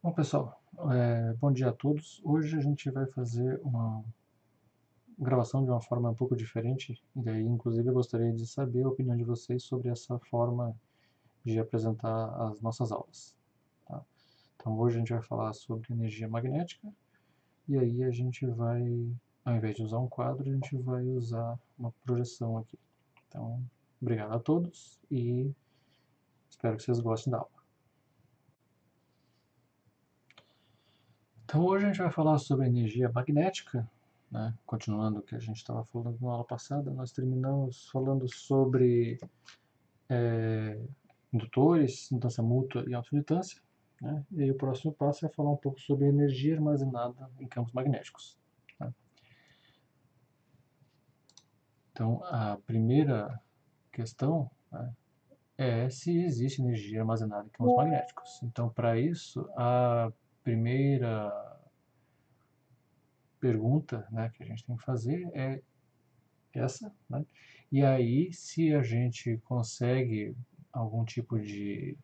Bom, pessoal, bom dia a todos. Hoje a gente vai fazer uma gravação de uma forma um pouco diferente, e daí, inclusive, eu gostaria de saber a opinião de vocês sobre essa forma de apresentar as nossas aulas. Tá? Então, hoje a gente vai falar sobre energia magnética, e aí a gente vai, ao invés de usar um quadro, a gente vai usar uma projeção aqui. Então, obrigado a todos e espero que vocês gostem da aula. Então hoje a gente vai falar sobre energia magnética, né? Continuando o que a gente estava falando na aula passada, nós terminamos falando sobre indutores, indutância mútua e autoindutância, né? E aí o próximo passo é falar um pouco sobre energia armazenada em campos magnéticos. Tá? Então a primeira questão, né, é se existe energia armazenada em campos magnéticos. Então para isso a primeira pergunta, né, que a gente tem que fazer é essa, né? E aí, se a gente consegue algum tipo de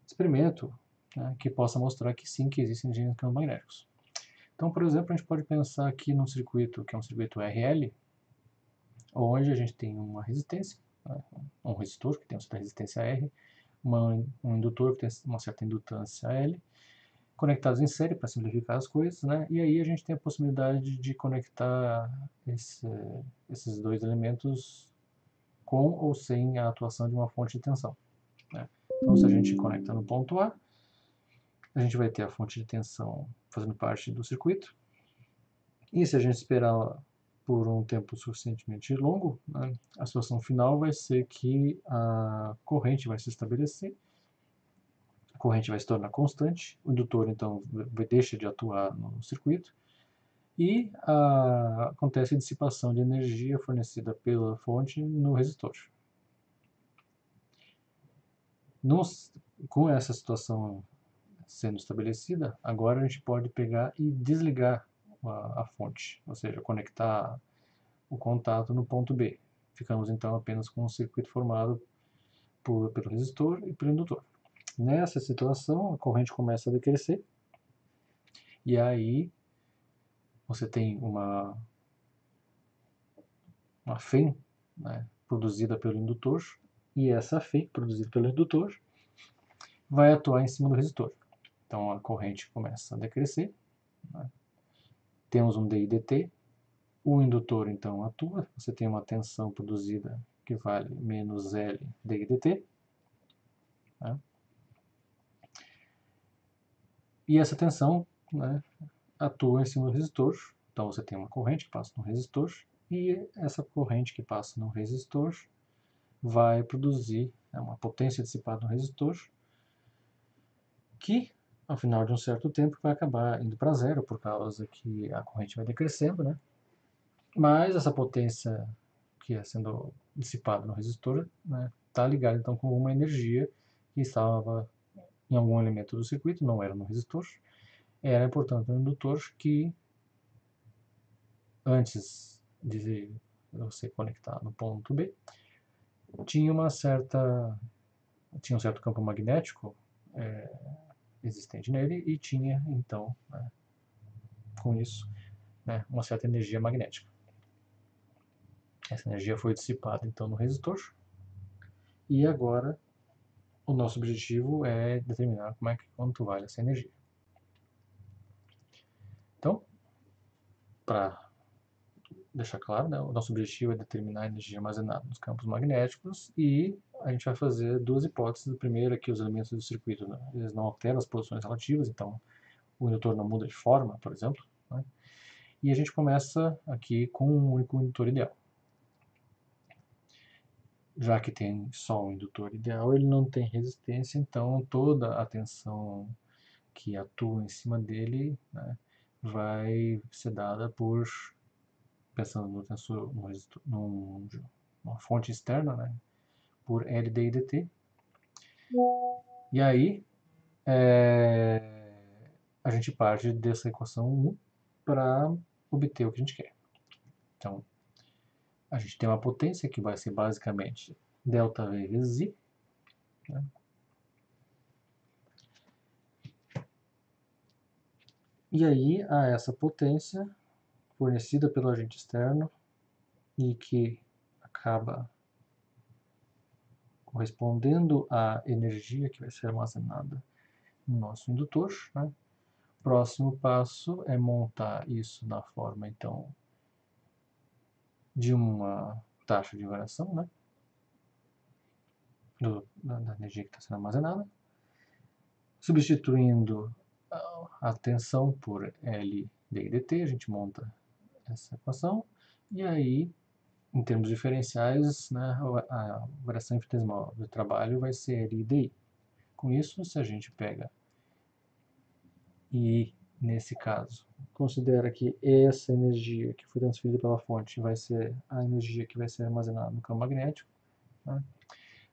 experimento, né, que possa mostrar que sim, que existem energia em campos magnéticos. Então, por exemplo, a gente pode pensar aqui num circuito que é um circuito RL, onde a gente tem uma resistência, né, um resistor que tem uma certa resistência R, um indutor que tem uma certa indutância L, conectados em série para simplificar as coisas, né? E aí a gente tem a possibilidade de conectar esses dois elementos com ou sem a atuação de uma fonte de tensão, né? Então, se a gente conecta no ponto A, a gente vai ter a fonte de tensão fazendo parte do circuito. E se a gente esperar por um tempo suficientemente longo, né, a situação final vai ser que a corrente vai se estabelecer, a corrente vai se tornar constante, o indutor então deixa de atuar no circuito e acontece a dissipação de energia fornecida pela fonte no resistor. Com essa situação sendo estabelecida, agora a gente pode pegar e desligar a fonte, ou seja, conectar o contato no ponto B. Ficamos então apenas com um circuito formado pelo resistor e pelo indutor. Nessa situação, a corrente começa a decrescer, e aí você tem uma FEM, né, produzida pelo indutor, e essa FEM, produzida pelo indutor, vai atuar em cima do resistor. Então a corrente começa a decrescer, né? Temos um DI/dt, o indutor então atua, você tem uma tensão produzida que vale menos L DI/dt, né? E essa tensão, né, atua em cima do resistor, então você tem uma corrente que passa no resistor, e essa corrente que passa no resistor vai produzir, né, uma potência dissipada no resistor, que ao final de um certo tempo vai acabar indo para zero, por causa que a corrente vai decrescendo, né? Mas essa potência que é sendo dissipada no resistor, né, está ligada então com uma energia que estava em algum elemento do circuito, não era no resistor, era, portanto, no indutor, que antes de você conectar no ponto B, tinha um certo campo magnético existente nele e tinha, então, né, com isso, né, uma certa energia magnética. Essa energia foi dissipada, então, no resistor, e agora o nosso objetivo é determinar quanto vale essa energia. Então, para deixar claro, né, o nosso objetivo é determinar a energia armazenada nos campos magnéticos, e a gente vai fazer duas hipóteses. A primeira é que os elementos do circuito, né, eles não alteram as posições relativas, então o indutor não muda de forma, por exemplo, né? E a gente começa aqui com um único indutor ideal. Já que tem só um indutor ideal, ele não tem resistência, então toda a tensão que atua em cima dele, né, vai ser dada por, pensando no tensor, numa fonte externa, né, por LDIDT. E aí a gente parte dessa equação 1 para obter o que a gente quer. Então, a gente tem uma potência que vai ser basicamente ΔV vezes I, né? E aí, a essa potência fornecida pelo agente externo e que acaba correspondendo à energia que vai ser armazenada no nosso indutor, né? O próximo passo é montar isso na forma, então, de uma taxa de variação, né? Da energia que está sendo armazenada, substituindo a tensão por L dt, a gente monta essa equação, e aí, em termos diferenciais, né, a variação infinitesimal do trabalho vai ser L di. Com isso, se a gente pega e, nesse caso, considera que essa energia que foi transferida pela fonte vai ser a energia que vai ser armazenada no campo magnético, né?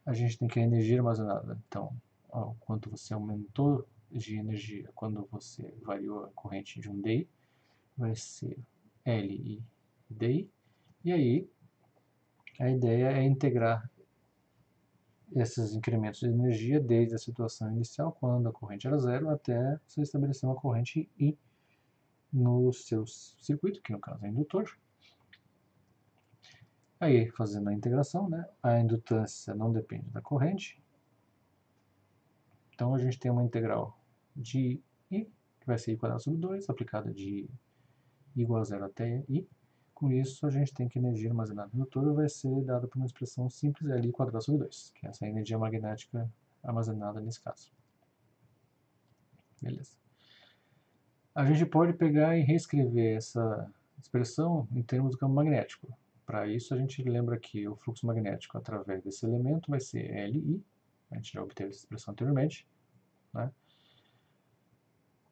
A gente tem que a energia armazenada, então, o quanto você aumentou de energia quando você variou a corrente de um DI, vai ser Li DI, e aí a ideia é integrar esses incrementos de energia desde a situação inicial, quando a corrente era zero, até você estabelecer uma corrente I no seu circuito, que no caso é indutor. Aí, fazendo a integração, né, a indutância não depende da corrente, então a gente tem uma integral de I, que vai ser I quadrado sobre 2, aplicada de I igual a zero até I. Com isso, a gente tem que a energia armazenada no indutor vai ser dada por uma expressão simples, Li quadrado sobre 2, que é essa energia magnética armazenada nesse caso. Beleza. A gente pode pegar e reescrever essa expressão em termos do campo magnético. Para isso, a gente lembra que o fluxo magnético através desse elemento vai ser Li, a gente já obteve essa expressão anteriormente, né?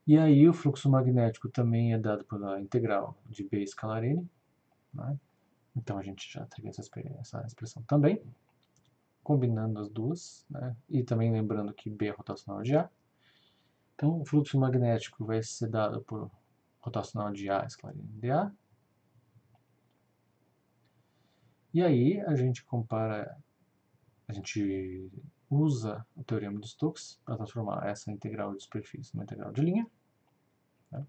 E aí o fluxo magnético também é dado pela integral de B escalar N, né? Então a gente já teve essa expressão também, combinando as duas, né? E também lembrando que B é rotacional de A. Então o fluxo magnético vai ser dado por rotacional de A escalar N dA. E aí a gente compara, a gente usa o teorema de Stokes para transformar essa integral de superfície numa integral de linha, né?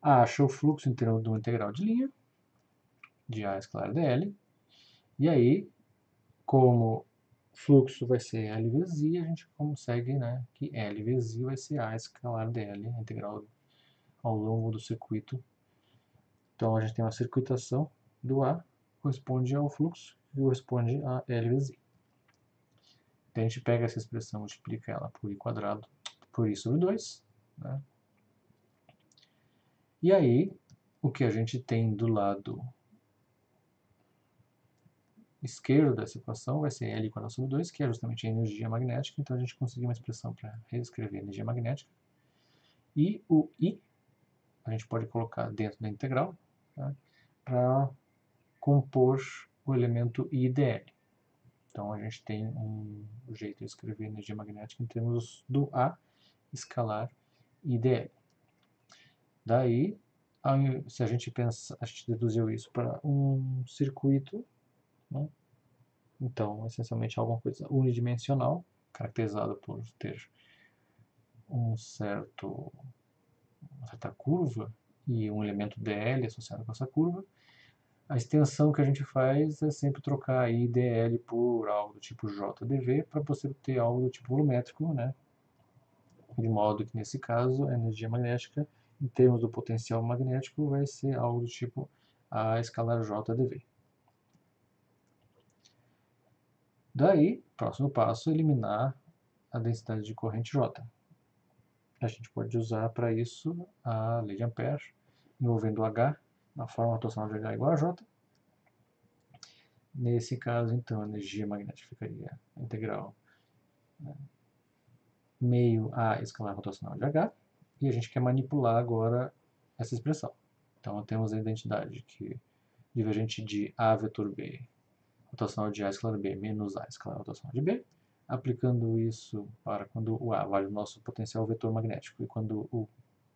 Acha o fluxo em termos de uma integral de linha, de A escalar dl, e aí, como fluxo vai ser L vezes I, a gente consegue, né, que L vezes I vai ser A escalar dl, a integral ao longo do circuito. Então a gente tem uma circuitação do A, corresponde ao fluxo, e corresponde a L vezes I. Então a gente pega essa expressão, multiplica ela por I quadrado, por I sobre 2, né? E aí, o que a gente tem do lado esquerdo dessa equação vai ser L quadrado sobre 2, que é justamente a energia magnética, então a gente conseguiu uma expressão para reescrever a energia magnética. E o I, a gente pode colocar dentro da integral, tá, para compor o elemento I dl. Então a gente tem um jeito de escrever energia magnética em termos do A escalar I dl. Daí, se a gente pensa, a gente deduziu isso para um circuito, né? Então, essencialmente alguma coisa unidimensional, caracterizada por ter uma certa curva e um elemento dl associado com essa curva. A extensão que a gente faz é sempre trocar I dl por algo do tipo JdV para você ter algo do tipo volumétrico, né? De modo que, nesse caso, a energia magnética, em termos do potencial magnético, vai ser algo do tipo A escalar JdV. Daí, próximo passo, eliminar a densidade de corrente J. A gente pode usar para isso a lei de Ampère, envolvendo H, na forma rotacional de H igual a J. Nesse caso, então, a energia magnética ficaria a integral, né, meio A escalar rotacional de H, e a gente quer manipular agora essa expressão. Então, temos a identidade que divergente de A vetor B, rotacional de A escalar B, menos A escalar rotacional de B, aplicando isso para quando o A vale o nosso potencial vetor magnético e quando o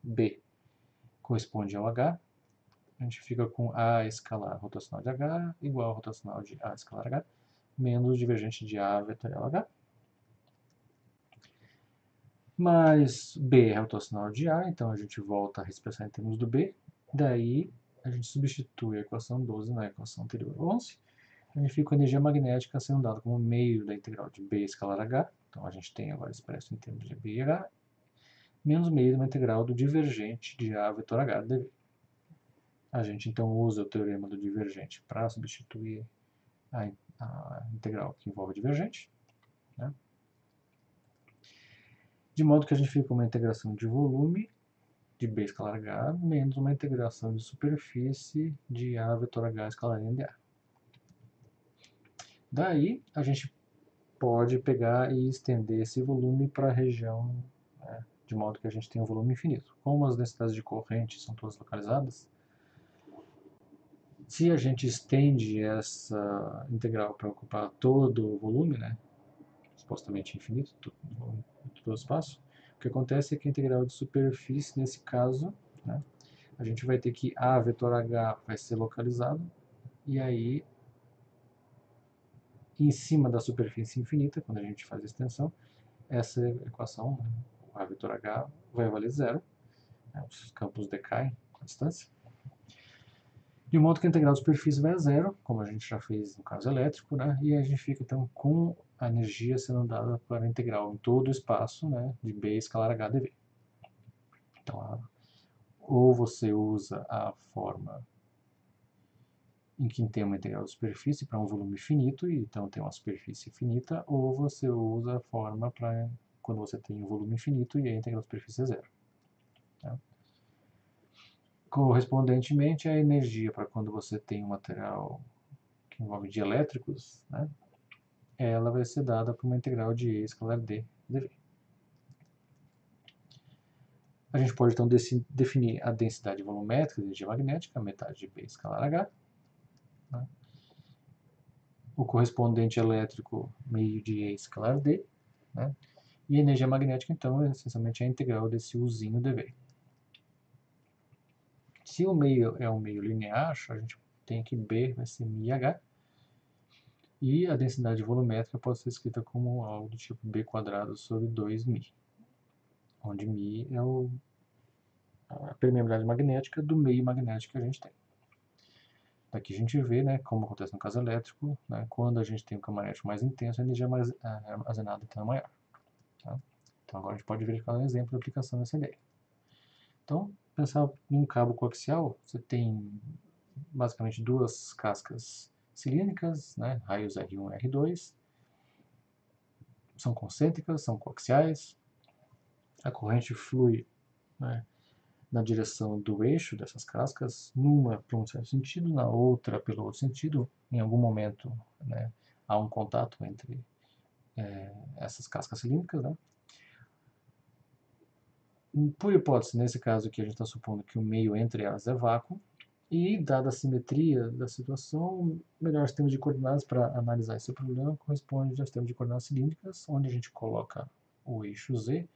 B corresponde ao H, a gente fica com A escalar rotacional de H igual a rotacional de A escalar H menos divergente de A vetorial H. mais B é o rotacional de A, então a gente volta a expressar em termos do B, daí a gente substitui a equação 12 na equação anterior, 11, a gente fica com a energia magnética sendo dada como meio da integral de B escalar H, então a gente tem agora expresso em termos de B e H, menos meio de uma integral do divergente de A vetor H dV. A gente então usa o teorema do divergente para substituir a integral que envolve divergente, né? De modo que a gente fica com uma integração de volume de B escalar H menos uma integração de superfície de A vetor H escalar em dA. Daí a gente pode pegar e estender esse volume para a região, né, de modo que a gente tenha um volume infinito. Como as densidades de corrente são todas localizadas, se a gente estende essa integral para ocupar todo o volume, né, supostamente infinito, todo o espaço, o que acontece é que a integral de superfície, nesse caso, né, a gente vai ter que A vetor H vai ser localizado, e aí, em cima da superfície infinita, quando a gente faz a extensão, essa equação, né, A vetor H, vai valer zero, né, os campos decaem com a distância. De modo que a integral de superfície vai a zero, como a gente já fez no caso elétrico, né, e a gente fica então com a energia sendo dada para a integral em todo o espaço, né, de B escalar H dV. Então, ou você usa a forma em que tem uma integral de superfície para um volume finito, e então tem uma superfície finita, ou você usa a forma para quando você tem um volume infinito e a integral de superfície é zero. Tá? Correspondentemente, a energia para quando você tem um material que envolve dielétricos, né, ela vai ser dada por uma integral de E escalar D dV. A gente pode então definir a densidade volumétrica de energia magnética, metade de B escalar H, né? O correspondente elétrico, meio de E escalar D, né? E a energia magnética, então, é essencialmente a integral desse Uzinho dV. Se o meio é um meio linear, a gente tem que B vai ser μH, e a densidade volumétrica pode ser escrita como algo do tipo B quadrado sobre 2μ, onde μ é a permeabilidade magnética do meio magnético que a gente tem. Daqui a gente vê, né, como acontece no caso elétrico, né, quando a gente tem um campo magnético mais intenso, a energia armazenada então é maior. Tá? Então agora a gente pode verificar um exemplo de aplicação dessa ideia. Então, pensar num cabo coaxial, você tem basicamente duas cascas cilíndricas, né, raios R1 e R2, são concêntricas, são coaxiais, a corrente flui, né, na direção do eixo dessas cascas, numa para um certo sentido, na outra pelo outro sentido. Em algum momento, né, há um contato entre essas cascas cilíndricas. Né? Por hipótese, nesse caso aqui, a gente está supondo que o meio entre elas é vácuo, e dada a simetria da situação, o melhor sistema de coordenadas para analisar esse problema corresponde ao sistema de coordenadas cilíndricas, onde a gente coloca o eixo Z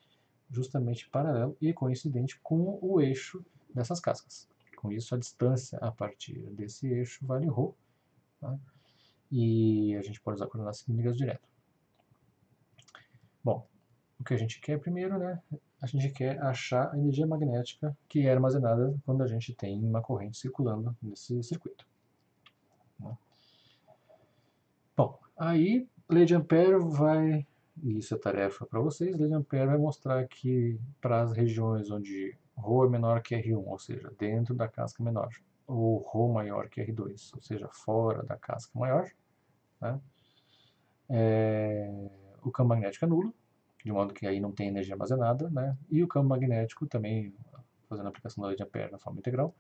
justamente paralelo e coincidente com o eixo dessas cascas. Com isso, a distância a partir desse eixo vale ρ, tá? E a gente pode usar coordenadas cilíndricas direto. Bom, o que a gente quer primeiro, né? A gente quer achar a energia magnética que é armazenada quando a gente tem uma corrente circulando nesse circuito. Né? Bom, aí lei de Ampère vai, e isso é tarefa para vocês, lei de Ampère vai mostrar que para as regiões onde ρ é menor que R1, ou seja, dentro da casca menor, ou ρ maior que R2, ou seja, fora da casca maior, né, o campo magnético é nulo, de modo que aí não tem energia armazenada, né, e o campo magnético também, fazendo a aplicação da lei de Ampère na forma integral,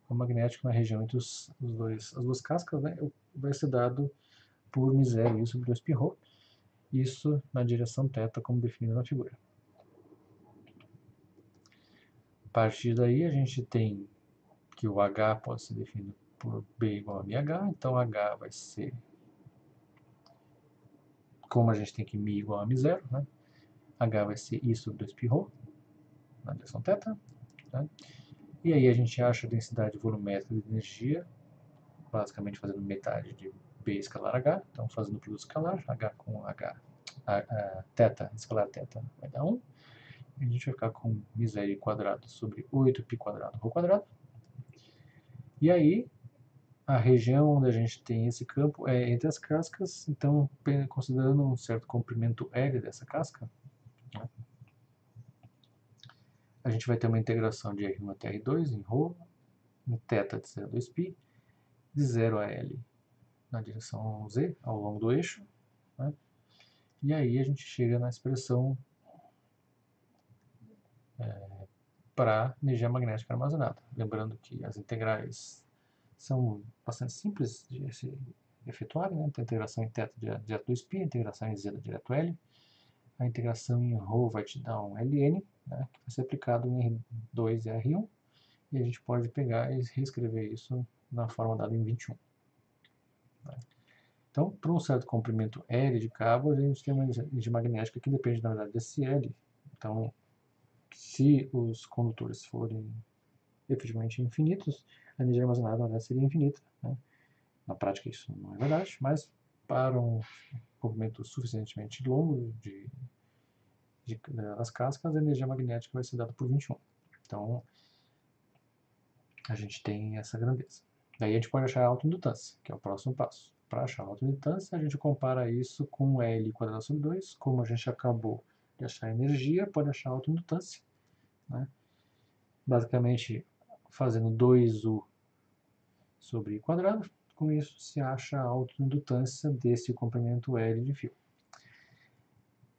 o campo magnético na região entre as duas cascas, né, vai ser dado por μ0 i sobre 2πρ, isso na direção θ, como definido na figura. A partir daí, a gente tem que o H pode ser definido por B igual a μH, então H vai ser, como a gente tem que μ igual a μ0, né? H vai ser I sobre 2πρ, na direção θ. Né? E aí a gente acha a densidade volumétrica de energia, basicamente fazendo metade de B escalar H, então fazendo o produto escalar, H com H, θ escalar θ vai dar 1. a gente vai ficar com miséria quadrado sobre 8π quadrado rho quadrado. E aí, a região onde a gente tem esse campo é entre as cascas, então, considerando um certo comprimento L dessa casca, né, a gente vai ter uma integração de R1 até R2 em ρ, em θ de 0 a 2π, de 0 a L na direção Z, ao longo do eixo, né, e aí a gente chega na expressão para energia magnética armazenada. Lembrando que as integrais são bastante simples de se efetuarem, né? Então, a integração em θ direto do π, a integração em z direto L, a integração em ρ vai te dar um ln, né, que vai ser aplicado em R2 e R1, e a gente pode pegar e reescrever isso na forma dada em 21. Né? Então, para um certo comprimento L de cabo, a gente tem uma energia magnética que depende, na verdade, desse L. Então, se os condutores forem efetivamente infinitos, a energia armazenada seria infinita. Né? Na prática isso não é verdade, mas para um comprimento suficientemente longo das cascas, a energia magnética vai ser dada por 21. Então, a gente tem essa grandeza. Daí a gente pode achar a autoindutância, que é o próximo passo. Para achar a autoindutância, a gente compara isso com L quadrado sobre 2, como a gente acabou de achar a energia, pode achar a autoindutância. Né? Basicamente, fazendo 2U sobre I quadrado, com isso se acha a autoindutância desse comprimento L de fio.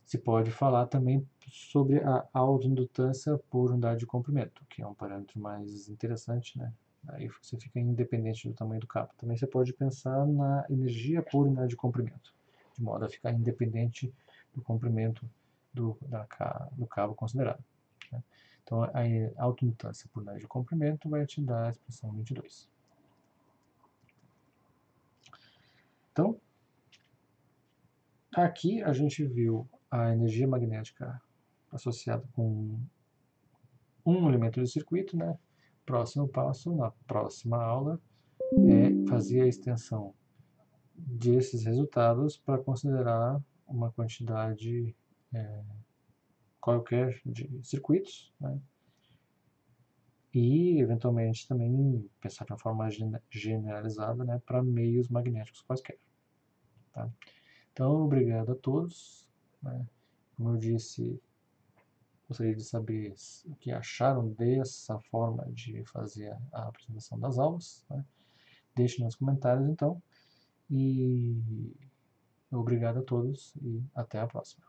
Se pode falar também sobre a autoindutância por unidade de comprimento, que é um parâmetro mais interessante, né? Aí você fica independente do tamanho do cabo. Também você pode pensar na energia por unidade de comprimento, de modo a ficar independente do comprimento do cabo considerado. Né? Então, a autoindutância por unidade de comprimento vai te dar a expressão 22. Então, aqui a gente viu a energia magnética associada com um elemento de circuito, né? Próximo passo, na próxima aula, é fazer a extensão desses resultados para considerar uma quantidade qualquer de circuitos, né? E, eventualmente, também pensar de uma forma generalizada, né, para meios magnéticos quaisquer. Tá? Então, obrigado a todos. Né? Como eu disse, gostaria de saber o que acharam dessa forma de fazer a apresentação das aulas. Né? Deixe nos comentários, então. E obrigado a todos e até a próxima.